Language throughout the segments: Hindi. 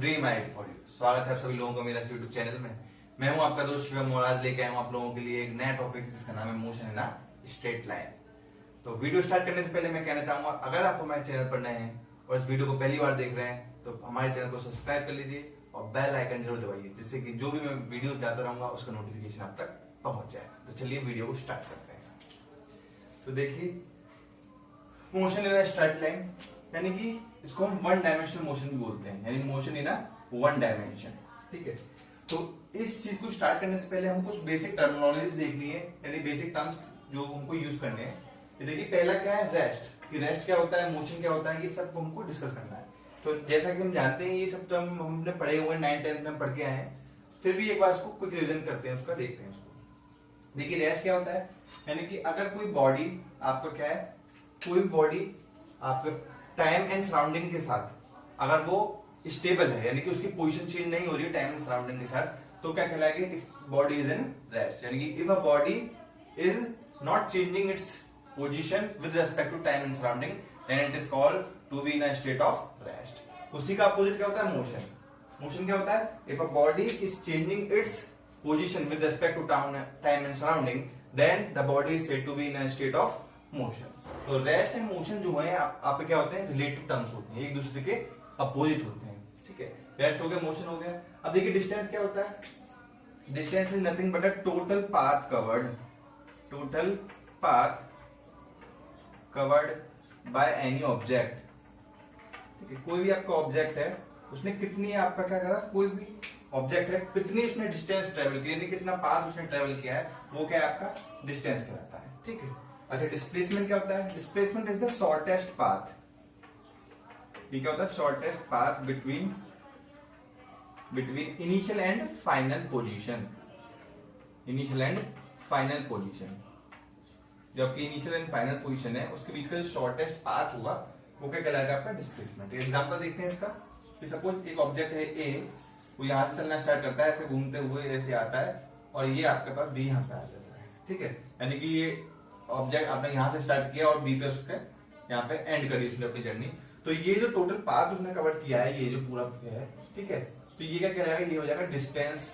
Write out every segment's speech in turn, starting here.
Dream IIT for you. स्वागत है आप सभी लोगों का मेरा यूट्यूब चैनल में। मैं हूं आपका दोस्त शिवम और आज लेके आया हूं आप लोगों के लिए एक नया टॉपिक जिसका नाम है motion in a straight line. तो वीडियो स्टार्ट करने से पहले मैं कहना चाहूंगा, अगर आप हमारे चैनल पर नए हैं और इस वीडियो को पहली बार देख रहे हैं तो हमारे चैनल को सब्सक्राइब कर लीजिए और बेल आइकन जरूर दबाइए, जिससे कि जो भी मैं वीडियो डालता रहूंगा उसका नोटिफिकेशन आप तक पहुंच जाए। तो चलिए वीडियो को स्टार्ट करते हैं। तो देखिए, motion in a straight line यानी कि इसको हम वन डायमेंशनल मोशन भी बोलते हैं, यानी motion in a one dimension. ठीक है, तो इस चीज को स्टार्ट करने से पहले हम कुछ बेसिक टर्मिनोलॉजीज देखनी है, यानी बेसिक टर्म्स जो हमको यूज करने हैं। देखिए, पहला क्या है, रेस्ट। कि रेस्ट क्या होता है, मोशन क्या होता है, ये सब हमको डिस्कस करना है। तो जैसा कि हम जानते हैं, ये सब टर्म हमने पढ़े हुए हैं, 9th-10th में पढ़ के आए हैं। फिर भी एक बार इसको क्विक रिविजन करते हैं, उसका देखते हैं उसको। देखिए, रेस्ट क्या होता है, यानी कि अगर कोई बॉडी आपका क्या है, कोई बॉडी आपके टाइम एंड सराउंडिंग के साथ अगर वो स्टेबल है, यानी कि उसकी पोजीशन चेंज नहीं हो रही है टाइम एंड सराउंडिंग के साथ, तो क्या कहलाएगा, if body is in rest. यानी कि if a body is not changing its position with respect to time and surrounding, then it is called to be in a state of rest. उसी का अपोजिट क्या होता है, मोशन। मोशन क्या होता है, if a body is changing its position with respect to time and surrounding, then the body is said to be in a state of motion. तो रेस्ट एंड मोशन जो है आप क्या होते हैं, रिलेटिव टर्म्स होते हैं, एक दूसरे के अपोजिट होते हैं। ठीक है, रेस्ट हो गया, मोशन हो गया। अब देखिए, डिस्टेंस क्या होता है, distance is nothing but a total path covered, total path covered by any object. ठीक है, कोई भी आपका ऑब्जेक्ट है, उसने कितनी आपका क्या करा, कोई भी ऑब्जेक्ट है, कितनी उसने डिस्टेंस ट्रेवल की, यानी कितना पाथ उसने ट्रेवल किया है, वो क्या है, आपका डिस्टेंस कहलाता है। ठीक है, अच्छा, डिस्प्लेसमेंट क्या होता है, displacement is the shortest path. ये क्या होता है, shortest path between initial and final position. Initial and final position, जो आपकी इनिशियल एंड फाइनल पोजीशन है, उसके बीच का जो शॉर्टेस्ट पाथ होगा वो क्या कहलाएगा, आपका डिस्प्लेसमेंट। एग्जांपल देखते हैं इसका कि सपोज एक ऑब्जेक्ट है ए, वो यहां से चलना स्टार्ट करता है, ऐसे घूमते हुए ऐसे आता है और ये आपके पास बी यहां पे आ जाता है। ठीक है, यानी कि ये ऑब्जेक्ट आपने यहां से स्टार्ट किया और बी पे उसके यहाँ पे एंड करी उसने अपनी जर्नी। तो ये जो टोटल पाथ उसने कवर किया है, ये जो पूरा है, ठीक है, तो ये क्या कहलाएगा, ये हो जाएगा डिस्टेंस।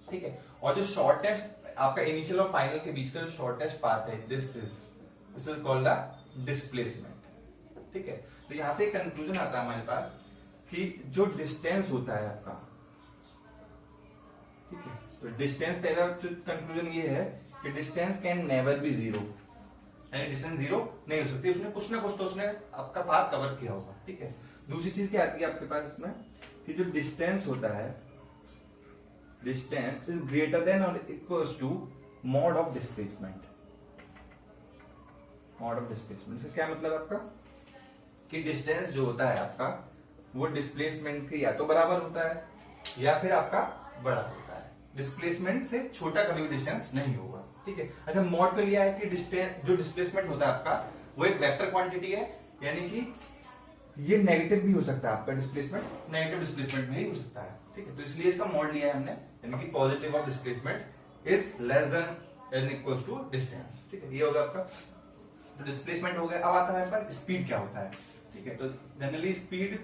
ठीक है, और जो शॉर्टेस्ट आपका इनिशियल और फाइनल के बीच का जो शॉर्टेस्ट पाथ है, this is called the displacement. ठीक है, तो यहां से एक कंक्लूजन आता है हमारे पास कि जो डिस्टेंस होता है आपका, ठीक है, तो डिस्टेंस, पहला कंक्लूजन ये है कि distance can never be zero, यानी डिस्टेंस जीरो नहीं हो सकती, उसने कुछ ना कुछ तो उसने आपका पाथ कवर किया होगा। ठीक है, दूसरी चीज क्या आती है आपके पास इसमें कि जो डिस्टेंस होता है, डिस्टेंस इज ग्रेटर देन और equals to mod of displacement. Mod of displacement से क्या मतलब आपका कि डिस्टेंस जो होता है आपका वो डिस्प्लेसमेंट के या तो बराबर होता है या फिर आपका बड़ा होता है। डिस्प्लेसमेंट से छोटा कभी भी डिस्टेंस नहीं होगा। ठीक है, अच्छा, मॉड का लिया है कि डिस्टेंस जो डिस्प्लेसमेंट होता है आपका वो एक वेक्टर क्वांटिटी है, यानी कि ये नेगेटिव भी हो सकता है, आपका डिस्प्लेसमेंट नेगेटिव डिस्प्लेसमेंट में ही हो सकता है। ठीक है, तो इसलिए इसका मॉड लिया है हमने, यानी कि positive of displacement is less than and equals to distance. ठीक है, ये होगा आपका, तो डिस्प्लेसमेंट हो गया। अब आता है आपका स्पीड क्या होता है। ठीक है, तो generally speed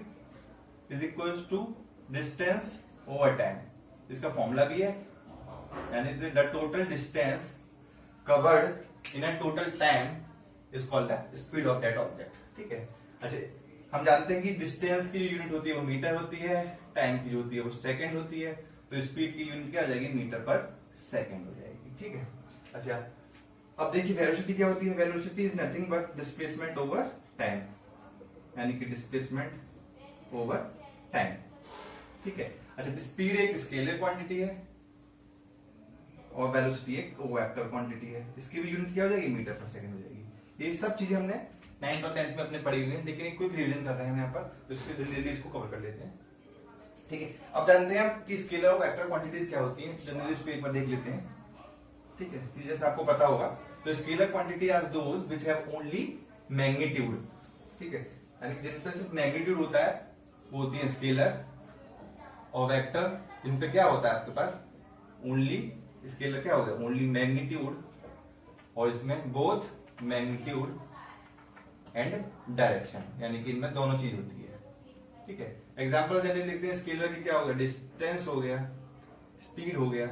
is equals to distance over time, इसका फॉर्मूला भी है, यानी the total distance covered in a total time is called the speed of that object. ठीक है, अच्छा, हम जानते हैं कि डिस्टेंस की जो यूनिट होती है वो मीटर होती है, टाइम की जो होती है वो सेकंड होती है, तो स्पीड की यूनिट क्या हो जाएगी, मीटर पर सेकंड हो जाएगी। ठीक है, अच्छा, अब देखिए वेलोसिटी क्या होती है, velocity is nothing but displacement over time, यानी कि डिस्प्लेसमेंट ओवर टाइम। ठीक है, अच्छा, स्पीड एक स्केलर क्वांटिटी है और वेलोसिटी एक वेक्टर क्वांटिटी है, इसकी भी यूनिट क्या हो जाएगी, मीटर पर सेकंड हो जाएगी। ये सब चीजें हमने 9th और 10th में अपने पढ़ी हुई है, लेकिन एक क्विक रिवीजन कर रहे हैं यहाँ पर, तो इसके जल्दी इसको कवर कर लेते हैं। ठीक है, अब जानते हैं कि स्केलर और वेक्टर क्वांटिटीज क्या होती हैं, जनरली इसको एक बार देख लेते हैं। ठीक है, जैसे आपको पता होगा, तो scalar quantity are those which have only magnitude. ठीक है, यानी जिन पे सिर्फ मैग्नीट्यूड होता है वो होती है स्केलर, और वेक्टर जिन पे क्या होता है आपके पास ओनली, स्केलर क्या होगा, ओनली मैग्नीट्यूड, और इसमें बोथ मैग्नीट्यूड एंड डायरेक्शन, यानी कि इनमें दोनों चीज होती है। ठीक है, एग्जाम्पल जनरली लिखते हैं स्केलर की क्या हो गया, डिस्टेंस हो गया, स्पीड हो गया,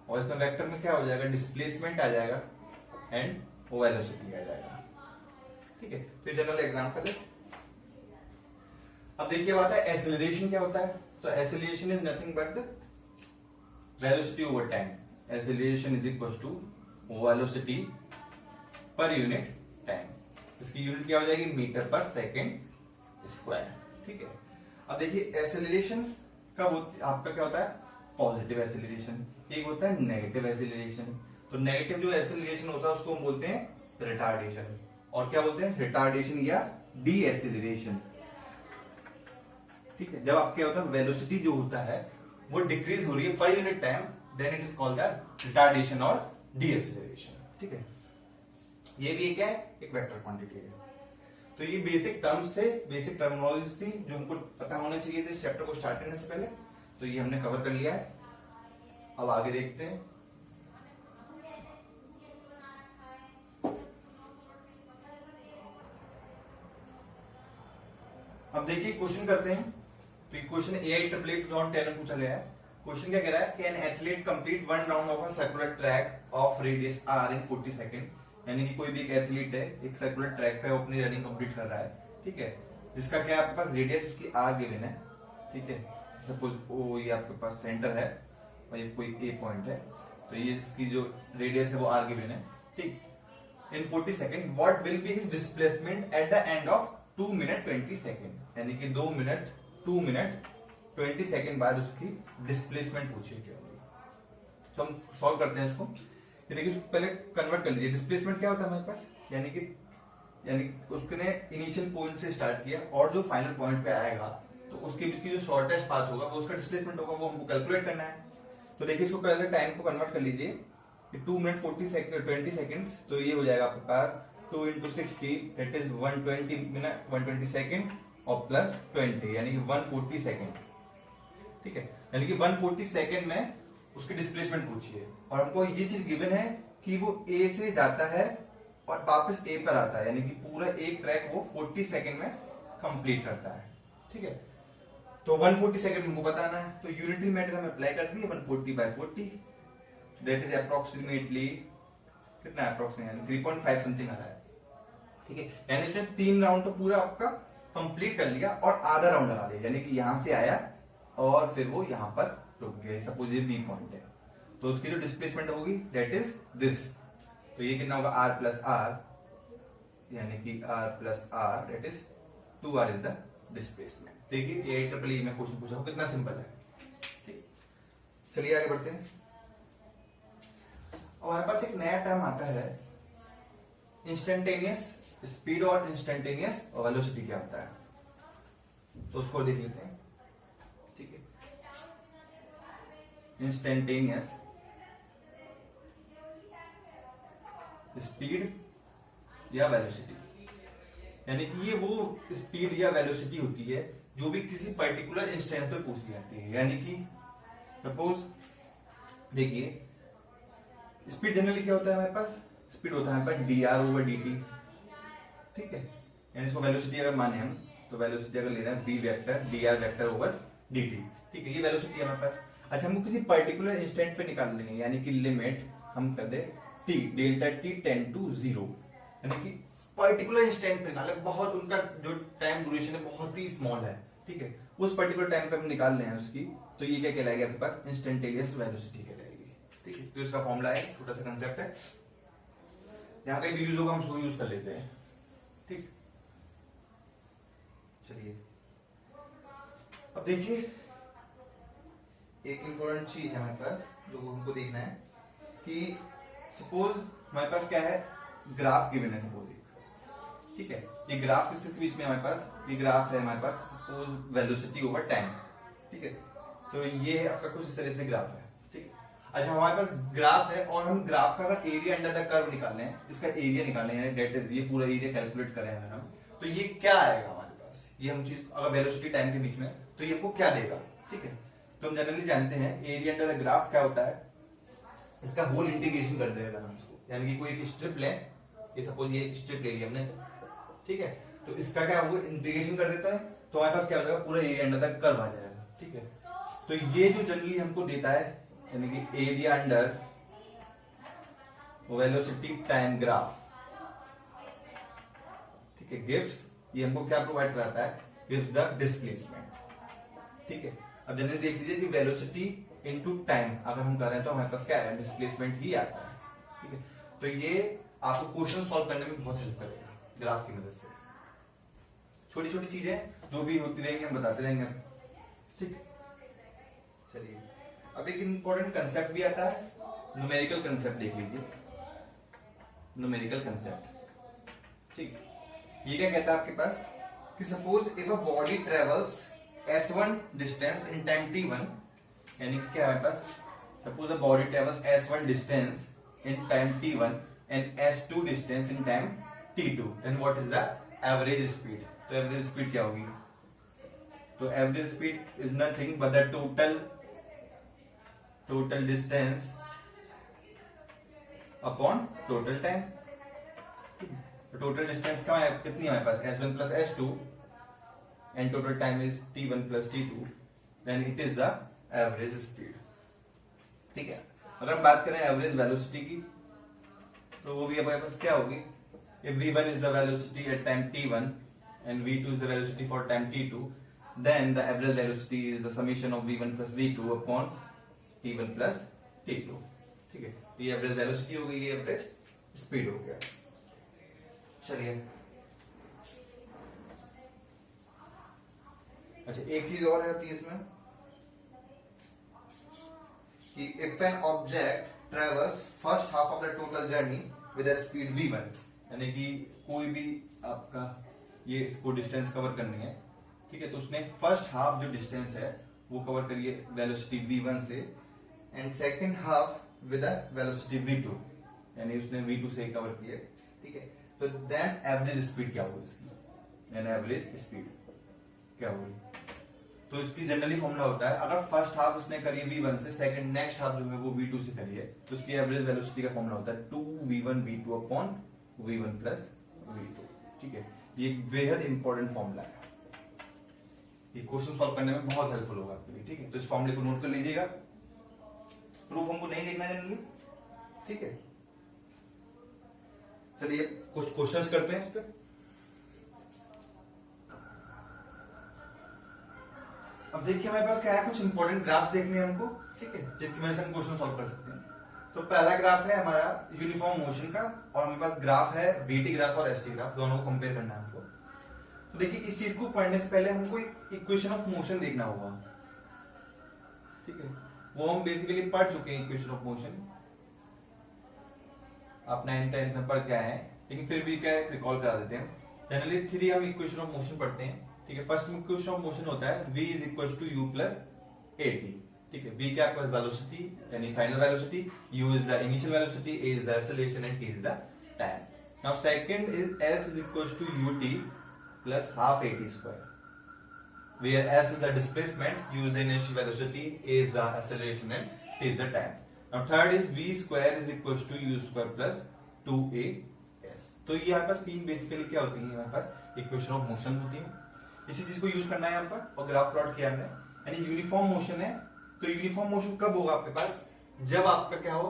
और इसमें वेक्टर में क्या हो जाएगा, डिस्प्लेसमेंट आ जाएगा एंड वेलोसिटी आ जाएगा। ठीक है, तो ये जनरल एग्जाम्पल है। अब देखिए बात है एक्सेलरेशन क्या होता है। तो acceleration is nothing but velocity over time. Acceleration is equal to velocity पर यूनिट टाइम। इसकी यूनिट क्या हो जाएगी, मीटर पर सेकेंड स्क्वायर। ठीक है, अब देखिए एक्सेलरेशन का आपका क्या होता है, पॉजिटिव एक्सेलरेशन, एक होता है नेगेटिव एक्सेलरेशन। तो नेगेटिव जो एक्सेलरेशन होता है उसको हम बोलते हैं रिटार्डेशन, और क्या बोलते हैं, रिटार्डेशन या डी एक्सेलरेशन। ठीक है, जब आपके होता है वेलोसिटी जो होता है वो डिक्रीज हो रही है पर unit time, then it is called that retardation और डी एक्सेलरेशन। ठीक है, ये भी एक है, एक वेक्टर क्वांटिटी है। तो ये बेसिक टर्म्स थे, बेसिक टर्मिनोलॉजीज थी जो हमको पता होने चाहिए थे इस चैप्टर को स्टार्ट करने से पहले। तो ये हमने कवर कर लिया है। अब आगे देखते हैं। अब देखिए क्वेश्चन करते हैं। तो ये क्वेश्चन AI888 में पूछा गया है। क्वेश्चन क्या कह रहा है कि an athlete complete one round of a circular track of radius r in 40 second. यानी कि कोई भी एक एथलीट है, एक सर्कुलर ट्रैक पे अपनी रनिंग कंप्लीट कर रहा है। ठीक है, जिसका क्या आपके पास रेडियस उसकी r गिवन है। ठीक है, सपोज वो ये आपके पास सेंटर है और ये कोई ए पॉइंट है, तो ये इसकी जो रेडियस है वो r गिवन है। ठीक, इन 40 second what will be his displacement at the end of 2 minute 20 second. यानी कि 2 मिनट 20 सेकंड बाद उसकी डिस्प्लेसमेंट पूछी क्या होगी। तो हम सॉल्व करते हैं इसको। ये देखिए पहले कन्वर्ट कर लीजिए, डिस्प्लेसमेंट क्या होता है हमारे पास, यानी उसने इनिशियल पॉइंट से स्टार्ट किया और जो फाइनल पॉइंट पे आएगा तो उसके बीच की जो शॉर्टेस्ट पाथ होगा वो उसका डिस्प्लेसमेंट होगा, वो हमको कैलकुलेट करना है। तो देखिए इसको पहले टाइम को कन्वर्ट कर लीजिए, 2 मिनट 20 सेकंड, तो ये हो जाएगा आपके पास 2 into 60 that is 120 minute 120 second और प्लस 20 यानी कि 140 सेकंड। ठीक है, यानी कि 140 सेकंड में उसकी डिस्प्लेसमेंट पूछी है और हमको ये चीज गिवन है कि वो ए से जाता है और वापस ए पर आता है, यानी कि पूरा एक ट्रैक वो 40 सेकंड में कंप्लीट करता है। ठीक है, तो 140 सेकंड हमको बताना है, तो यूनिटरी मेथड हम अप्लाई कर दिए 140/40 दैट इज अप्रोक्सीमेटली कितना, अप्रोक्सीमेटली 3.5 समथिंग आ रहा है। ठीक है, यानी इसने 3 राउंड तो पूरा आपका कंप्लीट कर लिया और आधा राउंड लगा दिया, यानी कि यहां से आया और फिर वो यहां पर रुक गया। सपोज ये बी पॉइंट है, तो उसकी जो डिस्प्लेसमेंट होगी दैट इज दिस। तो ये कितना होगा, r प्लस आर, यानी कि r plus R that is 2r is the displacement. देखिए AI888 में क्वेश्चन पूछा, कितना सिंपल है। ठीक, चलिए आगे बढ़ते हैं। और हमारे पास एक नया टर्म आता है इंस्टेंटेनियस स्पीड और इंस्टेंटेनियस वेलोसिटी क्या होता है, तो उसको देख लेते हैं। ठीक है, इंस्टेंटेनियस स्पीड या वेलोसिटी, यानी कि ये वो स्पीड या वेलोसिटी होती है जो भी किसी पर्टिकुलर इंस्टेंस पे पूछी जाती है। यानी कि सपोज देखिए स्पीड जनरली क्या होता है हमारे पास, स्पीड होता है हमारे पास dr/dt। ठीक है, यानी इसको वेलोसिटी अगर माने हम, तो वेलोसिटी अगर ले रहे हैं v वेक्टर dr/dt। ठीक है, ये वेलोसिटी है हमारे पास। अच्छा, हमको किसी पर्टिकुलर इंस्टेंट पे निकाल लेंगे, यानी कि लिमिट हम कर दे t delta t tend to 0, यानी कि पर्टिकुलर इंस्टेंट पे निकाले, बहुत उनका जो टाइम ड्यूरेशन है बहुत ही स्मॉल है। ठीक है, उस पर्टिकुलर टाइम पे हम निकाल रहे हैं उसकी, तो ये क्या कहलाएगी आपके पास, इंस्टेंटेनियस वेलोसिटी कहलाएगी। ठीक है, तो इसका फॉर्मूला है, छोटा सा कंसेप्ट है, यहाँ कहीं भी यूज होगा हम उसको यूज कर लेते हैं। ठीक, चलिए अब देखिए एक इंपॉर्टेंट चीज है हमारे पास जो हमको देखना है कि सपोज हमारे पास क्या है, ग्राफ गिवन है सपोज एक। ठीक है, ये ग्राफ किस किसके बीच में हमारे पास, ये ग्राफ है हमारे पास सपोज वेलोसिटी ओवर टाइम। ठीक है, तो ये आपका कुछ इस तरह से ग्राफ है। ठीक है, अच्छा हमारे पास ग्राफ है और हम ग्राफ का अगर एरिया अंडर द कर्व निकालने हैं, इसका एरिया निकालने हैं, डेट इज ये पूरा एरिया कैलकुलेट करें अगर हम, तो ये क्या आएगा हमारे पास, ये हम चीज अगर वेलोसिटी टाइम के बीच में, तो ये आपको क्या देगा। ठीक है, तो हम जनरली जानते हैं एरिया अंडर द ग्राफ क्या होता है, इसका होल इंटीग्रेशन कर देगा हम इसको, यानी कि कोई एक स्ट्रिप ले, ये सपोज ये स्ट्रिप ले लिया हमने। ठीक है, तो इसका क्या होगा, इंटीग्रेशन कर देता है तो हमारे पास क्या हो जाएगा, पूरा एरिया अंडर द कर्व आ जाएगा। ठीक है, तो ये जो जनरली हमको देता है यानी कि area under velocity time graph, ठीक है, गिव्स, ये हमको क्या प्रोवाइड कराता है, गिव्स द डिस्प्लेसमेंट। ठीक है, अब जनरली देख लीजिए कि वेलोसिटी इनटू टाइम अगर हम कर रहे हैं तो हमारे पास क्या है, डिस्प्लेसमेंट ही आता है। ठीक है, तो ये आपको क्वेश्चन सॉल्व करने में बहुत हेल्प करेगा ग्राफ की मदद से। छोटी छोटी चीजें जो भी होती रहेंगी हम बताते रहेंगे। ठीक, चलिए अब एक इंपॉर्टेंट कंसेप्ट भी आता है, न्यूमेरिकल कंसेप्ट देख लीजिए, न्यूमेरिकल कंसेप्ट। ठीक, ये क्या कहता है आपके पास कि suppose if a body travels s1 distance in time t1, यानी कि क्या है हमारे पास, suppose a body travels s1 distance in time t1 and s2 distance in time t2, then what is the average speed. तो एवरेज स्पीड क्या होगी, तो average speed is nothing but the total distance upon total time. Total distance क्या है, कितनी है हमारे पास, s1 plus s2 and total time is t1 plus t2, then it is the average speed. ठीक है, अगर हम बात करें एवरेज वेलोसिटी की तो वो भी हमारे पास क्या होगी, if v1 is the velocity at time t1 and v2 is the velocity for time t2, then the average velocity is the summation of v1 plus v2 upon t1 plus t2। ठीक है, ये एवरेज वेलोसिटी हो गई, ये एवरेज स्पीड हो गया। चलिए अच्छा, एक चीज और आती है इसमें कि if an object travels first half of the total journey with a speed v1, यानी कि कोई भी आपका ये इसको डिस्टेंस कवर करनी है, ठीक है, तो उसने फर्स्ट हाफ जो डिस्टेंस है वो कवर करिए वेलोसिटी v1 से, and second half with a velocity v2, यानी उसने v2 से कवर किए। ठीक है, तो देन एवरेज स्पीड क्या होगी इसकी, देन एवरेज स्पीड क्या होगी, तो इसकी जनरली फॉर्मूला होता है, अगर फर्स्ट हाफ उसने करी v1 से, सेकंड नेक्स्ट हाफ जो है वो v2 से करी है, तो इसकी एवरेज वेलोसिटी का फॉर्मूला होता है 2v1 v2 upon v1 plus v2। ठीक है, ये बेहद इंपॉर्टेंट फॉर्मूला है, ये क्वेश्चन सॉल्व करने में बहुत हेल्पफुल होगा आपके लिए। ठीक है, तो इस फॉर्मूले को नोट कर लीजिएगा, प्रूफ हमको नहीं देखना जनरली। ठीक है, चलिए कुछ क्वेश्चंस करते हैं इस पे। अब देखिए हमारे पास क्या है, कुछ इंपॉर्टेंट ग्राफ्स देखने हैं हमको। ठीक है, जिनकी वजह से हम क्वेश्चन सॉल्व कर सकते हैं। तो पहला ग्राफ है हमारा यूनिफॉर्म मोशन का, और हमारे पास ग्राफ है बीटी ग्राफ और एसटी ग्राफ, दोनों को कंपेयर करना है हमको। तो देखिए इस चीज को पढ़ने से पहले हमको इक्वेशन ऑफ मोशन देखना होगा। ठीक है, वो हम बेसिकली पढ़ चुके हैं इक्वेशन ऑफ मोशन, आप 9th 10th में पढ़ के आए हैं, लेकिन फिर भी क्या रिकॉल करा देते हैं। जनरली 3 हम इक्वेशन ऑफ मोशन पढ़ते हैं। ठीक है, फर्स्ट इक्वेशन ऑफ मोशन होता है v is equal to U plus A T. ठीक है, v क्या आपके पास वेलोसिटी यानी final velocity, u is the initial velocity, a is the acceleration and t is the time. Now second is s is equal to ut plus half at square, where s is the displacement, u is the initial velocity, a is the acceleration and t is the time. Now third is v square is equals to u square plus 2as। तो ये हमारे पास तीन बेसिकली क्या होती है, हमारे पास इक्वेशन ऑफ मोशन होती है। इसी चीज को यूज करना है यहाँ पर, और ग्राफ प्लॉट किया हमने, यानी यूनिफॉर्म मोशन है। तो यूनिफॉर्म मोशन कब होगा आपके पास, जब आपका क्या हो,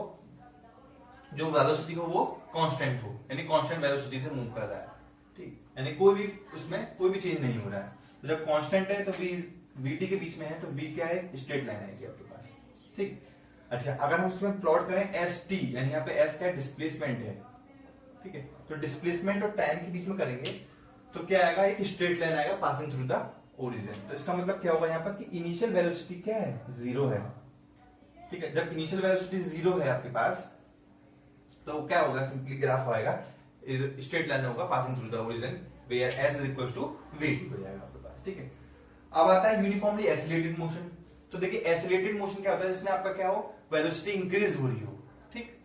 जो वेलोसिटी हो वो कांस्टेंट हो, यानी कांस्टेंट वेलोसिटी से मूव कर रहा है। ठीक, यानी कोई भी उसमें कोई भी चेंज नहीं हो रहा है। तो जब कांस्टेंट है तो vt के बीच में है, तो v क्या है, स्ट्रेट लाइन आएगी आपके पास। ठीक, अच्छा अगर हम उसमें प्लॉट करें st, यानी यहाँ पे s क्या डिस्प्लेसमेंट है। ठीक है, तो डिस्प्लेसमेंट और टाइम के बीच में करेंगे तो क्या आएगा, एक स्ट्रेट लाइन आएगा पासिंग थ्रू द ओरिजिन। तो इसका मतलब क्या होगा यहाँ पर कि इनिशियल वेलोसिटी क्या है, 0 है। ठीक है, जब इनिशियल वेलोसिटी 0 है आपके पास तो क्या होगा, सिंपली ग्राफ आएगा, स्ट्रेट लाइन होगा passing through the origin, where s is equal to vt हो जाएगा आपके पास। ठीक है, अब आता है यूनिफॉर्मली एसिलेटेड मोशन। तो देखिए एसिलेटेड मोशन क्या होता है, जिसमें आपका क्या हो, वेलोसिटी इंक्रीज हो रही हो। ठीक,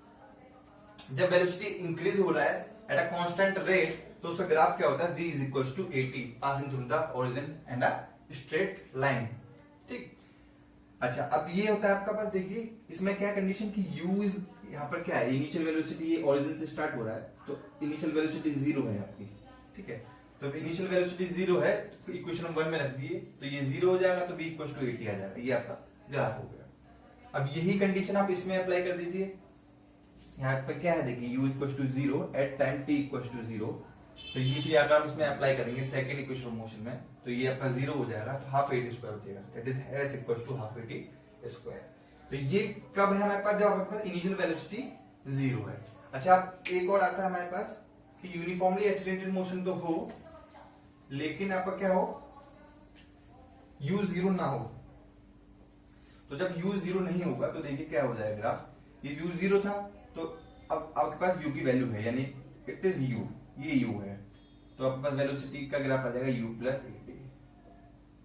जब वेलोसिटी इंक्रीज हो रहा है एट अ कांस्टेंट रेट, तो उसका ग्राफ क्या होता है, v is equal to at passing through the origin and a straight line. ठीक, अच्छा अब ये होता है आपका पास, देखिए इसमें क्या कंडीशन की u इज, यहाँ पर क्या है, इनिशियल वेलोसिटी ये ओरिजिन से स्टार्ट हो रहा है, तो इनिशियल वेलोसिटी 0 है आपकी। ठीक है, तो इनिशियल वेलोसिटी 0 है, तो इक्वेशन 1 में रख दिए, तो ये 0 हो जाएगा, तो v इक्वल टू 80 आ जाएगा। ये आपका ग्राफ हो गया। अब यही कंडीशन आप इसमें अप्लाई कर दीजिए। यहाँ पे क्या है देखिए, u equal to 0 at time t equal to 0, तो ये चीज अगर हम इसमें अप्लाई करेंगे सेकंड इक्वेशन ऑफ मोशन में, तो ये आपका 0 हो जाएगा, तो हाफ एटी स्क्वायर हो जाएगा, that is s equal to half A T square. तो ये कब है हमारे पास, जब हमारे पास इनिशियल वेलोसिटी 0 है। अच्छा, अब एक और आता है हमारे पास कि यूनिफॉर्मली एक्सीलरेटेड मोशन तो हो, लेकिन आपका क्या हो, u 0 ना हो। तो जब u 0 नहीं होगा तो देखिए क्या हो जाएगा ग्राफ, ये u 0 था, तो अब आपके पास u की वैल्यू है, यानी इट इज u, ये u है, तो आपके पास वेलोसिटी का ग्राफ आ जाएगा u प्लस 80।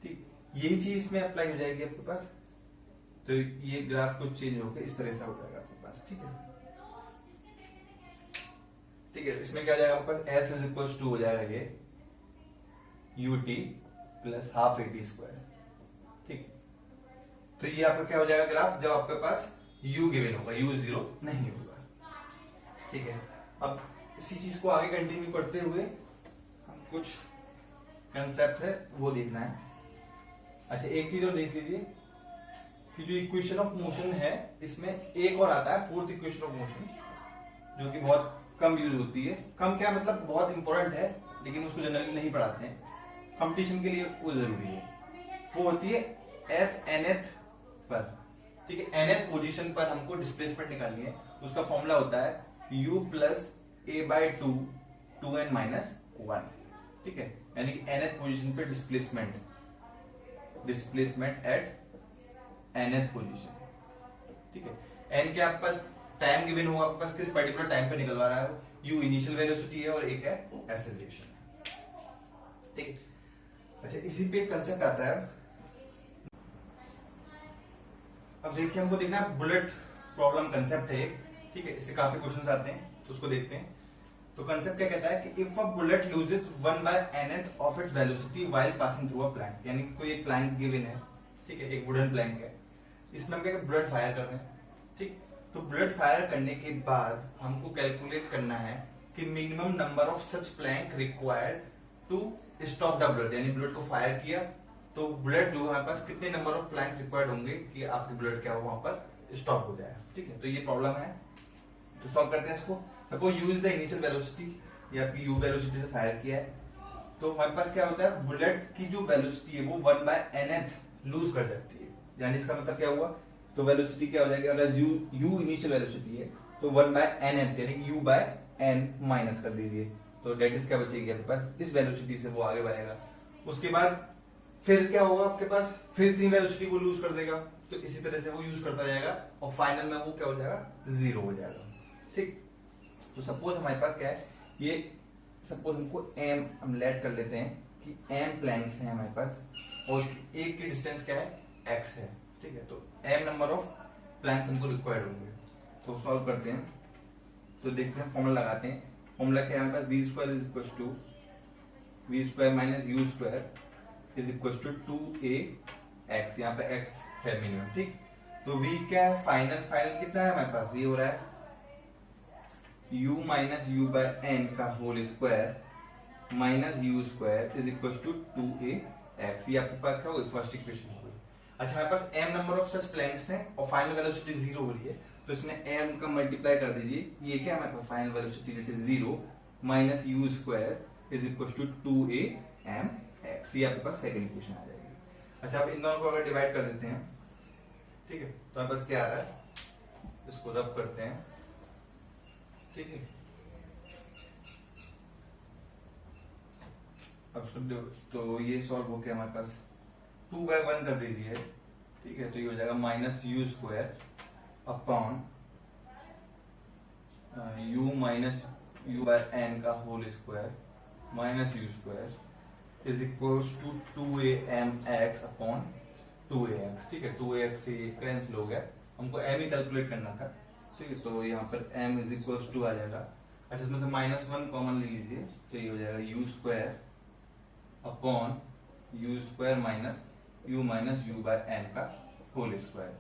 ठीक, यही चीज इसमें अप्लाई हो जाएगी आपके पास, तो ये ग्राफ कुछ चेंज होकर इस तरह से हो जाएगा आपके पास। ठीक है, ठीक है, इसमें क्या हो जाएगा आपके पास, s इज इक्वल टू हो जाएगा ये ut plus half A T square. ठीक, तो ये आपका क्या हो जाएगा ग्राफ, जब आपके पास u गिवन होगा, u 0 नहीं होगा। ठीक है, अब इसी चीज को आगे कंटिन्यू करते हुए हम कुछ कंसेप्ट है वो देखना है। अच्छा, एक चीज और देख लीजिए कि जो इक्वेशन ऑफ मोशन है, इसमें एक और आता है फोर्थ इक्वेशन ऑफ मोशन, जो कि बहुत कम यूज होती है। कम क्या मतलब, बहुत इंपॉर्टेंट है, लेकिन उसको जनरली नहीं पढ़ाते हैं, कंपटीशन के लिए वो जरूरी है। वो होती है एस nth पर। ठीक है, nth पोजीशन पर हमको डिस्प्लेसमेंट निकालनी है, उसका फॉर्मूला होता है u plus a by 2 2n minus 1। ठीक है, यानी कि nth पोजीशन पे डिस्प्लेसमेंट एट nth पोजीशन। ठीक है, n के आप पर टाइम गिवन होगा, आपके पास किस पर्टिकुलर टाइम पे निकलवा रहा है, u इनिशियल वेलोसिटी है और एक है एक्सेलरेशन। ठीक, अच्छा, इसी पे एक कंसेप्ट आता है। अब देखिए, हमको देखना है बुलेट प्रॉब्लम कंसेप्ट है। ठीक है, इससे काफी क्वेश्चंस आते हैं, तो उसको देखते हैं। तो कंसेप्ट क्या कहता है कि if a bullet loses 1 by nth of its velocity while passing through a plank, यानी कोई एक प्लैंक गिवन है। ठीक है, एक वुडन प्लैंक है, इसमें हम क्या बुलेट फायर कर रहे हैं। ठीक, तो बुलेट फायर करने के बाद हमको कैलकुलेट करना है कि minimum number of such plank required to stop the bullet, यानी बुलेट को फायर किया तो बुलेट जो हमारे पास कितने नंबर ऑफ प्लैंक्स रिक्वायर्ड होंगे कि आपकी बुलेट क्या हो वहां पर स्टॉप हो जाए। ठीक है, तो ये प्रॉब्लम है, तो सॉल्व करते हैं इसको। Suppose use the initial velocity, ये आपकी u वेलोसिटी से फायर किया है, तो हमारे पास क्या होता है, बुलेट की जो वेलोसिटी है वो 1 बाय nth लूज कर जाती है, यानी इसका मतलब क्या हुआ, तो वेलोसिटी क्या हो जाएगी, अगर u इनिशियल वेलोसिटी है तो 1 बाय nth यानी u बाय n माइनस कर दीजिए, तो डेट इज क्या बचेगी आपके पास, इस वेलोसिटी से वो आगे बढ़ेगा। उसके बाद फिर क्या होगा आपके पास, फिर इतनी वेलोसिटी को लूज कर देगा, तो इसी तरह से वो यूज करता जाएगा और फाइनल में वो क्या हो जाएगा, 0 हो जाएगा। ठीक, तो सपोज हमारे पास क्या है, ये सपोज हमको m हम लेट कर लेते हैं कि m प्लैंक्स हैं हमारे पास और एक की डिस्टेंस क्या है, x है। ठीक है, तो m नंबर ऑफ प्लैंक्स हमको रिक्वायर्ड होंगे, तो सॉल्व करते हैं। तो देखते हैं, फॉर्मूला लगाते हैं। फॉर्मूला क्या है हमारे पास, v square is equal to v square minus u square is equal to 2ax, यहाँ पे x है मिनिमम। ठीक, तो v क्या है, फाइनल कितना है हमारे पास, ये हो रहा है u minus u by n का whole square minus u square is equal to 2ax। ये आपके पास क्या होगी, फर्स्ट इक्वेशन होगी। अच्छा, हमारे पास m number of such planks हैं और फाइनल वेलोसिटी 0 हो रही है, तो इसमें m का मल्टीप्लाई कर दीजिए, ये क्या है हमारे पास, final velocity that is 0 minus u square is equal to 2amx। ये आपके पास सेकंड इक्वेशन आ जाएगी। अच्छा, अब इन दोनों को अगर डिवाइड कर देते हैं, ठीक है, तो हमारे पास क्या आ रहा है, इसको रब करते हैं। ठीक है, अब तो ये सॉल्व हो गया, हमारे पास 2 बाय 1 कर दीजिए। ठीक है, तो ये हो जाएगा minus u square upon u minus u by n का whole square minus u square is equal to 2amx upon 2ax। ठीक है, 2ax से कैंसिल हो गया, हमको m ही कैलकुलेट करना था। ठीक है, तो यहाँ पर m इज इक्वल टू आ जाएगा। अच्छा, इसमें से -1 कॉमन ले लीजिए, तो ये हो जाएगा u square upon u square minus u by n का होल स्क्वायर।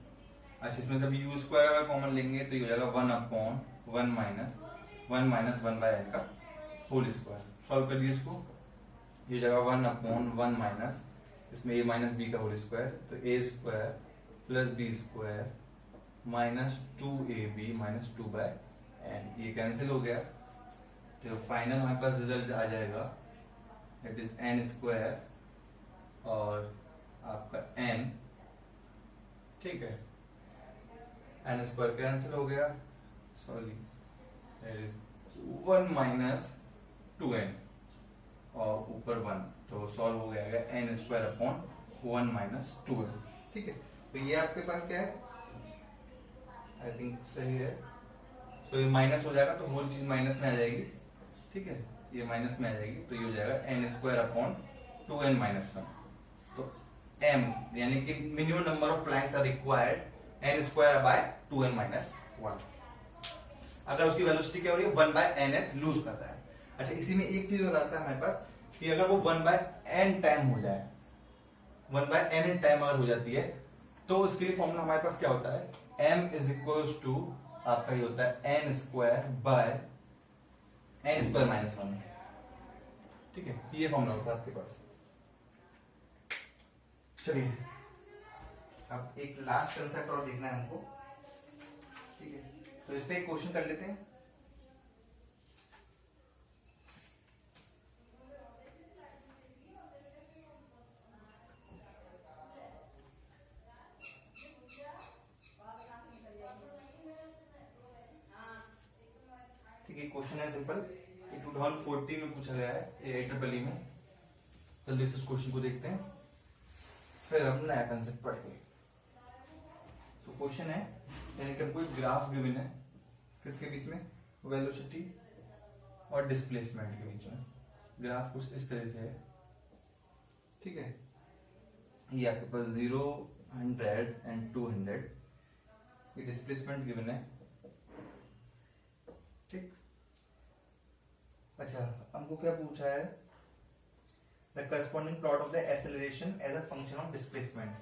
अच्छा, इसमें से अभी u स्क्वायर अगर कॉमन लेंगे तो ये हो जाएगा 1 अपॉन 1 माइनस 1 बाय n का होल स्क्वायर। सॉल्व कर दिए इसको, ये जगह 1/1 माइनस, इसमें a माइनस बी का होल स्क्वायर, तो a square plus B square minus 2ab minus 2/n, ये कैंसिल हो गया। तो फाइनल हमारे पास रिजल्ट आ जाएगा इट इज n स्क्वायर और आपका n, ठीक है, n स्क्वायर कैंसिल हो गया, सॉरी 1 माइनस 2n और ऊपर 1, तो सॉल्व हो गया n square upon 1 minus 2n, ठीक है। तो ये आपके पास क्या है, आई थिंक सही है, तो ये माइनस हो जाएगा तो होल चीज माइनस में आ जाएगी, ठीक है, ये माइनस में आ जाएगी, तो ये हो जाएगा n square upon 2n minus 1। तो m यानी कि minimum number of planks are required n square by 2n minus 1। अगर उसकी वेलोसिटी क्या हो रही है 1/nth लूज कर रहा है। अच्छा, इसी में एक चीज और आता है हमारे पास कि अगर वो 1/n टाइम हो जाए, 1/n टाइम अगर हो जाती है, तो उसके लिए फॉर्मूला हमारे पास क्या होता है, m इज इक्वल्स टू आपका ये होता है n square bye n square minus 1, ठीक है, ये फॉर्मूला होता है आपके पास। चलिए अब एक लास्ट कंसेप्ट और देखना है हमको, ठीक है, तो इस पे एक क्वेश्चन कर लेते हैं। ठीक है, क्वेश्चन है सिंपल, 2014 में पूछा गया है AIEEE में। जल्दी से इस क्वेश्चन को देखते हैं, फिर हम नया कंसेप्ट पढ़ेंगे। तो क्वेश्चन है, यानी कि कोई ग्राफ गिवन है, किसके बीच में, वेलोसिटी और डिस्प्लेसमेंट के बीच में। ग्राफ कुछ इस तरह से है, ठीक है, ये आपके पास 0, 100 एंड 200, ये डिस्प्लेसमेंट गिवन है, ठीक। अच्छा, हमको क्या पूछा है, the corresponding plot of the acceleration as a function of displacement,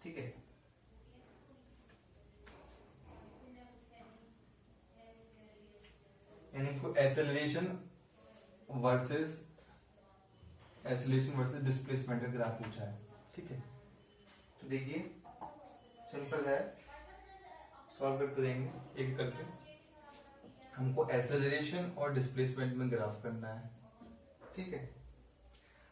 ठीक है। यानी इनको एक्सेलरेशन वर्सेस डिस्प्लेसमेंट का ग्राफ पूछा है, ठीक है। तो देखिए सिंपल है, सॉल्व करके देंगे एक करके। हमको एक्सेलरेशन और डिस्प्लेसमेंट में ग्राफ करना है, ठीक है।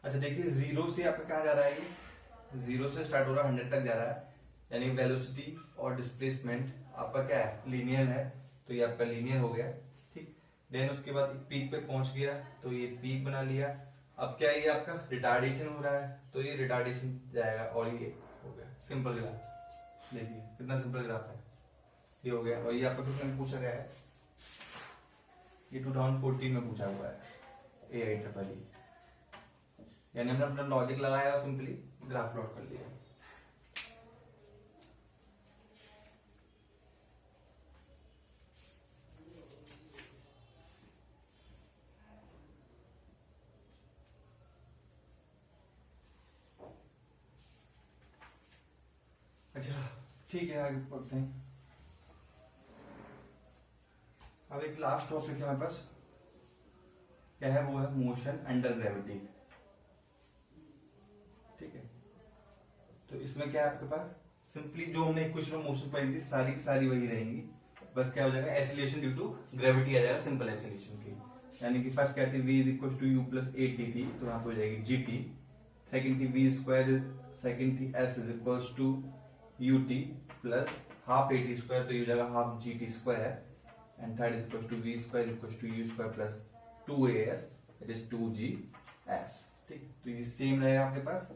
अच्छा देखिए, 0 से आपका कहाँ जा रहा है, ये 0 से स्टार्ट हो रहा है 100 तक जा रहा है, यानी वेलोसिटी और डिस्प्लेसमेंट आपका क्या है, लीनियर है, तो ये आपका लीनियर हो गया, ठीक। देन उसके बाद पीक पे पहुंच गया, तो ये पीक बना लिया। अब क्या है, ये आपका रिटार्डेशन हो रहा है, तो ये रिटार्डेशन जाएगा और ये हो गया सिंपल ग्राफ। देखिए कितना सिंपल ग्राफ है, ये हो गया। और ये आपका किसने पूछा गया है, ये 2014 में पूछा हुआ है AIEEE, यानी हमने अपना लॉजिक लगाया और सिंपली ग्राफ प्लॉट कर लिया। अच्छा ठीक है, आगे पढ़ते हैं। अब एक लास्ट टॉपिक है हमारे पास, क्या है, वो है मोशन अंडर ग्रेविटी, ठीक है। तो इसमें क्या है आपके पास, सिंपली जो हमने इक्वेशन ऑफ मोशन पढ़ी थी सारी की सारी वही रहेंगी, बस क्या हो जाएगा, एक्सीलरेशन ड्यू टू ग्रेविटी आ जाएगा, सिंपल एक्सीलरेशन की। यानी कि फर्स्ट क्या थी, v is equal to u plus at थी, तो यहाँ पे हो जाएगी gt। सेकंड थी v स्क्वायर, सेकंड थी s is equal to ut plus half at square, तो ये हो जाएगा half gt square. And third is equal to v square equal to u square plus 2as, it is 2gs, ठीक। तो ये सेम रहेगा आपके पास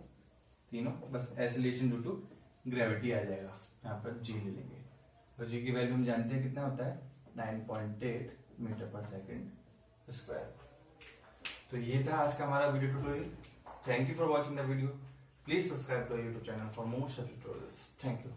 तीनों, बस एक्सीलरेशन ड्यू टू ग्रेविटी आ जाएगा, यहाँ पर g ले लेंगे। तो g की वैल्यू हम जानते हैं कितना होता है, 9.8 मीटर पर सेकंड स्क्वायर। तो ये था आज का हमारा video tutorial. Thank you for watching the video. Please subscribe to YouTube channel for more such tutorials. Thank you.